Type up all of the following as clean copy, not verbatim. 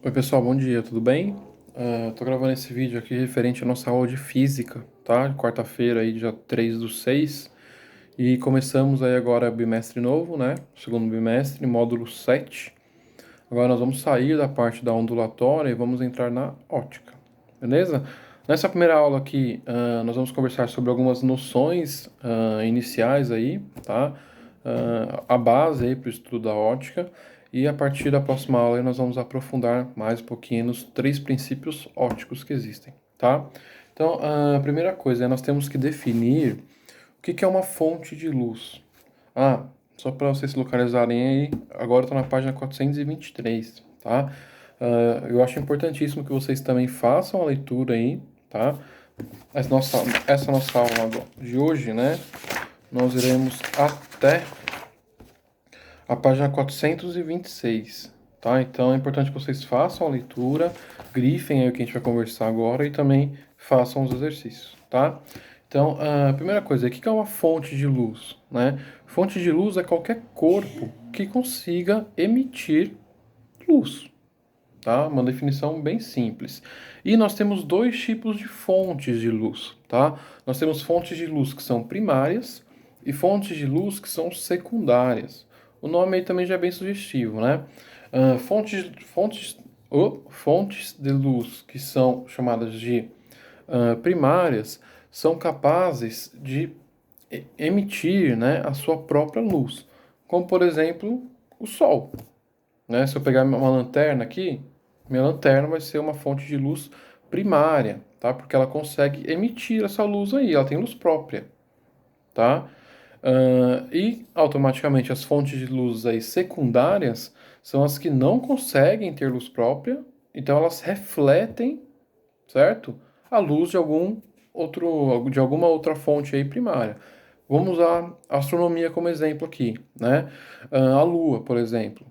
Oi pessoal, bom dia, tudo bem? Tô gravando esse vídeo aqui referente à nossa aula de física, tá? Quarta-feira aí, dia 3/6. E começamos aí agora bimestre novo, né? Segundo bimestre, módulo 7. Agora nós vamos sair da parte da ondulatória e vamos entrar na ótica, beleza? Nessa primeira aula aqui, nós vamos conversar sobre algumas noções iniciais aí, tá? A base aí para o estudo da ótica. E a partir da próxima aula nós vamos aprofundar mais um pouquinho nos três princípios ópticos que existem, tá? Então, a primeira coisa é nós temos que definir o que é uma fonte de luz. Só para vocês se localizarem aí, agora eu estou na página 423, tá? Eu acho importantíssimo que vocês também façam a leitura aí, tá? Essa nossa aula de hoje, né? Nós iremos até a página 426, tá? Então é importante que vocês façam a leitura, grifem aí o que a gente vai conversar agora e também façam os exercícios, tá? Então, a primeira coisa, o que é uma fonte de luz, né? Fonte de luz é qualquer corpo que consiga emitir luz, tá? Uma definição bem simples. E nós temos dois tipos de fontes de luz, tá? Nós temos fontes de luz que são primárias e fontes de luz que são secundárias. O nome aí também já é bem sugestivo, né? Fontes de luz que são chamadas de primárias são capazes de emitir, né, a sua própria luz, como por exemplo o Sol, né? Se eu pegar uma lanterna aqui, minha lanterna vai ser uma fonte de luz primária, tá? Porque ela consegue emitir essa luz aí, ela tem luz própria, tá? E automaticamente as fontes de luz aí secundárias são as que não conseguem ter luz própria, então elas refletem, certo? A luz de alguma outra fonte aí primária. Vamos usar a astronomia como exemplo aqui, né? A Lua, por exemplo.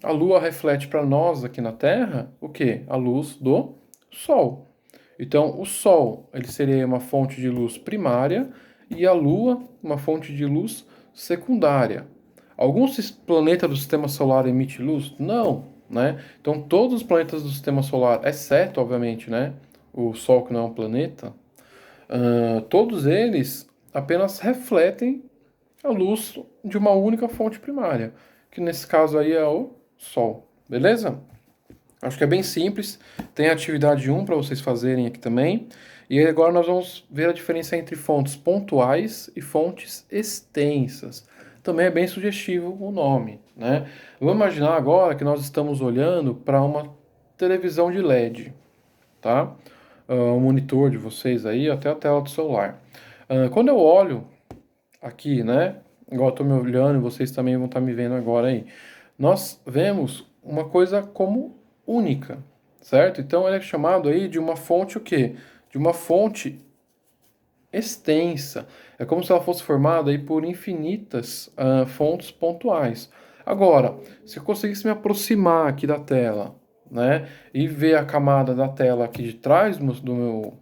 A Lua reflete para nós aqui na Terra o quê? A luz do Sol. Então, o Sol, ele seria uma fonte de luz primária e a Lua uma fonte de luz secundária. Alguns planetas do Sistema Solar emitem luz? Não, né? Então, todos os planetas do Sistema Solar, exceto, obviamente, né, o Sol, que não é um planeta, todos eles apenas refletem a luz de uma única fonte primária, que nesse caso aí é o Sol, beleza? Acho que é bem simples. Tem a atividade 1 para vocês fazerem aqui também. E agora nós vamos ver a diferença entre fontes pontuais e fontes extensas. Também é bem sugestivo o nome, né? Vamos imaginar agora que nós estamos olhando para uma televisão de LED, tá? O monitor de vocês aí, até a tela do celular. Quando eu olho aqui, né? Igual eu tô me olhando e vocês também vão estar me vendo agora aí. Nós vemos uma coisa como única, certo? Então ele é chamado aí de uma fonte o quê? De uma fonte extensa. É como se ela fosse formada aí por infinitas fontes pontuais. Agora, se eu conseguisse me aproximar aqui da tela, né, e ver a camada da tela aqui de trás do meu,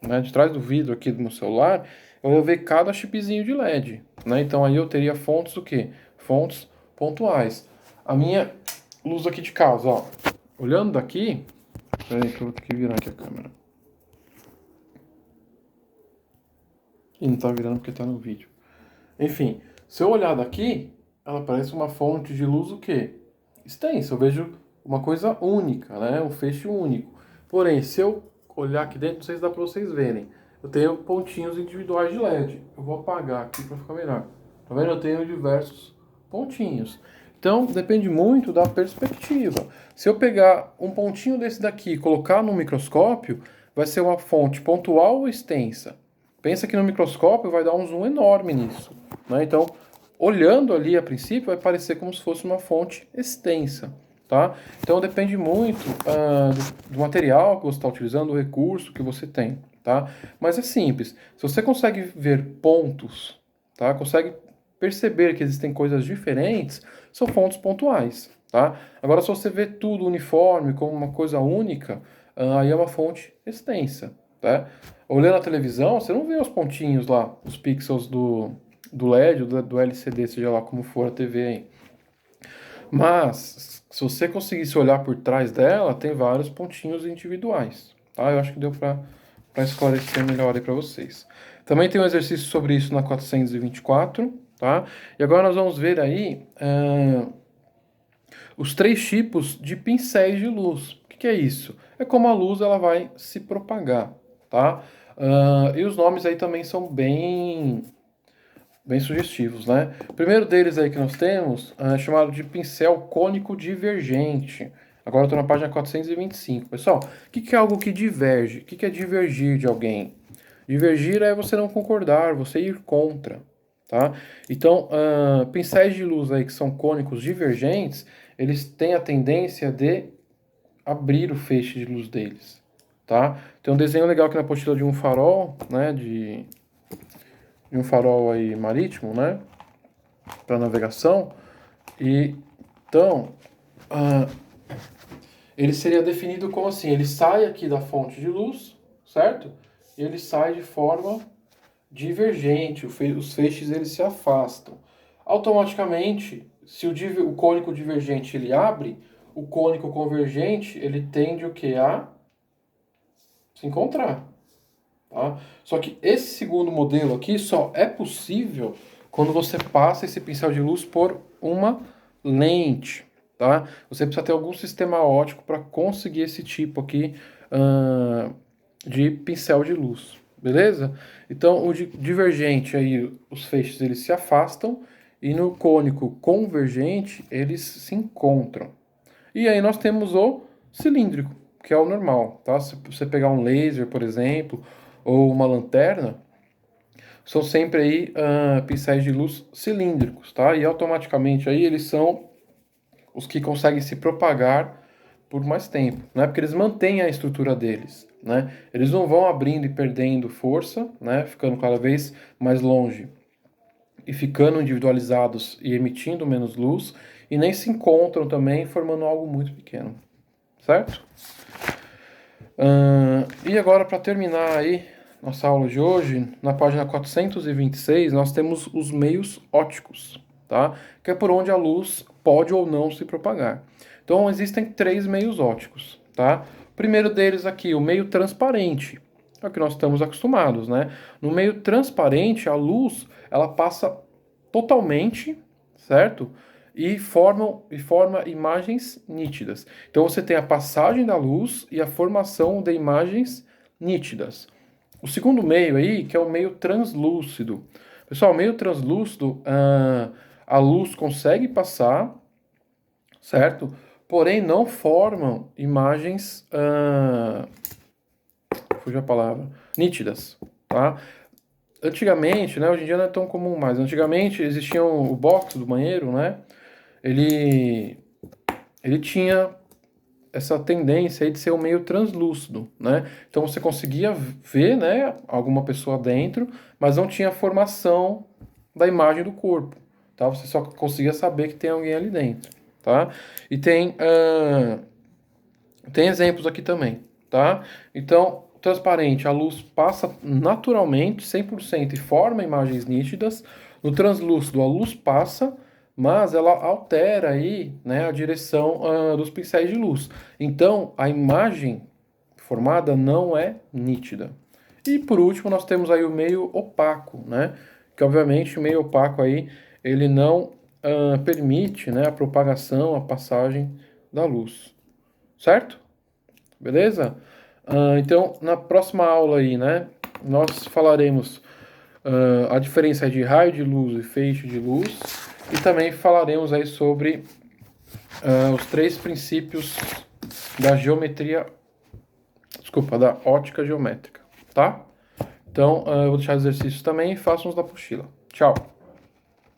né, de trás do vidro aqui do meu celular, eu ia ver cada chipzinho de LED, né? Então aí eu teria fontes o quê? Fontes pontuais. A minha luz aqui de casa, ó. Olhando daqui, peraí que eu vou ter que virar aqui a câmera. E não tá virando porque tá no vídeo. Enfim, se eu olhar daqui, ela parece uma fonte de luz o quê? Extensa. Eu vejo uma coisa única, né? Um feixe único. Porém, se eu olhar aqui dentro, não sei se dá para vocês verem. Eu tenho pontinhos individuais de LED. Eu vou apagar aqui para ficar melhor. Tá vendo? Eu tenho diversos pontinhos. Então, depende muito da perspectiva. Se eu pegar um pontinho desse daqui e colocar no microscópio, vai ser uma fonte pontual ou extensa? Pensa que no microscópio vai dar um zoom enorme nisso, né? Então, olhando ali a princípio, vai parecer como se fosse uma fonte extensa, tá? Então, depende muito do material que você está utilizando, do recurso que você tem, tá? Mas é simples. Se você consegue ver pontos, tá? Consegue perceber que existem coisas diferentes, são fontes pontuais, tá? Agora, se você vê tudo uniforme, como uma coisa única, aí é uma fonte extensa, tá? Olhando a televisão, você não vê os pontinhos lá, os pixels do LED, do LCD, seja lá como for a TV aí. Mas, se você conseguisse olhar por trás dela, tem vários pontinhos individuais, tá? Eu acho que deu para esclarecer melhor aí para vocês. Também tem um exercício sobre isso na 424, tá? E agora nós vamos ver aí os três tipos de pincéis de luz. O que é isso? É como a luz ela vai se propagar, tá? E os nomes aí também são bem sugestivos, né? O primeiro deles aí que nós temos é chamado de pincel cônico divergente. Agora eu estou na página 425. Pessoal, o que é algo que diverge? O que é divergir de alguém? Divergir é você não concordar, você ir contra, tá? Então, pincéis de luz aí que são cônicos divergentes, eles têm a tendência de abrir o feixe de luz deles, tá? Tem um desenho legal aqui na apostila de um farol, né, de um farol aí marítimo, né, para navegação. E então, ele seria definido como assim: ele sai aqui da fonte de luz, certo? E ele sai de forma divergente, os feixes eles se afastam. Automaticamente, se o cônico divergente ele abre, o cônico convergente ele tende o que a se encontrar, tá? Só que esse segundo modelo aqui só é possível quando você passa esse pincel de luz por uma lente, tá? Você precisa ter algum sistema óptico para conseguir esse tipo aqui de pincel de luz, beleza? Então, o divergente aí, os feixes eles se afastam e no cônico convergente eles se encontram. E aí nós temos o cilíndrico, que é o normal, tá? Se você pegar um laser, por exemplo, ou uma lanterna, são sempre aí pincéis de luz cilíndricos, tá? E automaticamente aí eles são os que conseguem se propagar por mais tempo, né? Porque eles mantêm a estrutura deles, né? Eles não vão abrindo e perdendo força, né? Ficando cada vez mais longe e ficando individualizados e emitindo menos luz, e nem se encontram também formando algo muito pequeno, certo? E agora, para terminar aí nossa aula de hoje, na página 426, nós temos os meios ópticos, tá? Que é por onde a luz pode ou não se propagar. Então, existem três meios ópticos, tá? O primeiro deles aqui, o meio transparente, é o que nós estamos acostumados, né? No meio transparente, a luz, ela passa totalmente, certo? E forma imagens nítidas. Então você tem a passagem da luz e a formação de imagens nítidas. O segundo meio aí, que é o meio translúcido. Pessoal, o meio translúcido, a luz consegue passar, certo? Porém, não formam imagens, fugiu a palavra, nítidas, tá? Antigamente, né, hoje em dia não é tão comum mais. Antigamente existia o box do banheiro, né? Ele tinha essa tendência aí de ser um meio translúcido, né? Então você conseguia ver, né, alguma pessoa dentro, mas não tinha formação da imagem do corpo, tá? Você só conseguia saber que tem alguém ali dentro, tá? E tem exemplos aqui também, tá? Então, transparente, a luz passa naturalmente, 100% e forma imagens nítidas. No translúcido, a luz passa, mas ela altera aí, né, a direção dos pincéis de luz. Então, a imagem formada não é nítida. E por último, nós temos aí o meio opaco, né? Que obviamente o meio opaco aí, ele não permite, né, a propagação, a passagem da luz. Certo? Beleza? Então, na próxima aula aí, né, nós falaremos a diferença de raio de luz e feixe de luz e também falaremos aí sobre os três princípios da geometria, desculpa, da ótica geométrica, tá? Então, eu vou deixar os exercícios também e façam os da apostila. Tchau!